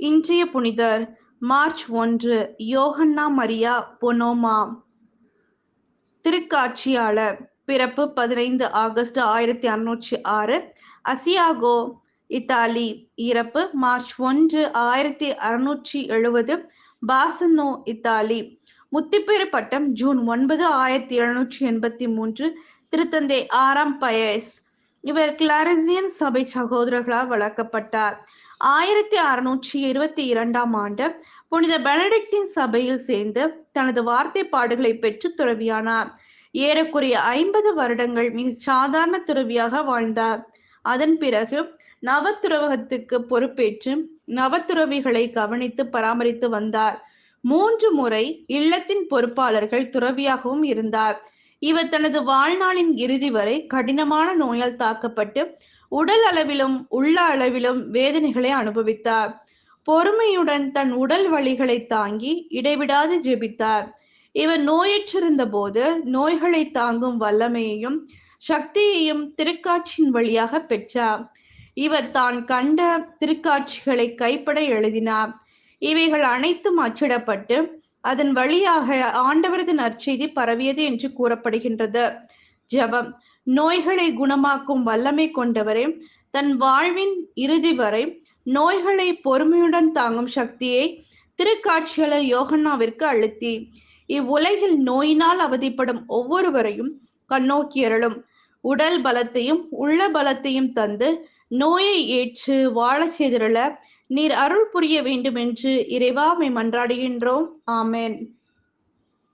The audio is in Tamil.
இன்றைய புனிதர் மார்ச் 1 யோஹன்னா மரியா பொனோமா. திருக்காட்சியாளர். பிறப்பு 15 ஆகஸ்ட் 1606, அசியாகோ, இத்தாலி. இறப்பு மார்ச் 1 1670, பாசனோ, இத்தாலி. முத்திப்பேறு பட்டம் ஜூன் 9 1783, திருத்தந்தை 6ஆம் பயஸ். இவர் கிளாரசியன் சபை சகோதரர்களால் வளர்க்கப்பட்டார். 1622ஆம் ஆண்டு புனித பெனடிக்டின் சபையில் சேர்ந்து தனது வார்த்தைப்பாடுகளை பெற்று துறவியானார். ஏறக்குறைய 50 வருடங்கள் மிக சாதாரண துறவியாக வாழ்ந்தார். அதன் பிறகு நவத்துறவகத்துக்கு பொறுப்பேற்று நவத்துறவிகளை கவனித்து பராமரித்து வந்தார். 3 முறை இல்லத்தின் பொறுப்பாளர்கள் துறவியாகவும் இருந்தார். இவர் தனது வாழ்நாளின் இறுதி வரை கடினமான நோயால் தாக்கப்பட்டு உடல் அளவிலும் உள்ள அளவிலும் வேதனைகளை அனுபவித்தார். பொறுமையுடன் தன் உடல் வலிகளை தாங்கி இடைவிடாது ஜெபித்தார். இவர் நோயற்றிருந்த போது நோய்களை தாங்கும் வல்லமையையும் சக்தியையும் திருக்காட்சியின் வழியாக பெற்றார். இவர் தான் கண்ட திருக்காட்சிகளை கைப்பட எழுதினார். இவைகள் அனைத்தும் அச்சிடப்பட்டு அதன் வழியாக ஆண்டவரது நற்செய்தி பரவியது என்று கூறப்படுகின்றது. ஜெபம். நோய்களை குணமாக்கும் வல்லமை கொண்டவரே, தன் வாழ்வின் இறுதி வரை நோய்களை பொறுமையுடன் தாங்கும் சக்தியை திருக்காட்சியாளர் யோஹன்னாவிற்கு அளித்தி இவ்வுலகில் நோயினால் அவதிப்படும் ஒவ்வொருவரையும் கண்ணோக்கி அருளும். உடல் பலத்தையும் உள்ள பலத்தையும் தந்து நோயை ஏற்று வாழச் செய்திருள நீர் அருள் புரிய வேண்டுமென்று இறைவா உம்மை மன்றாடுகின்றோம். ஆமென்.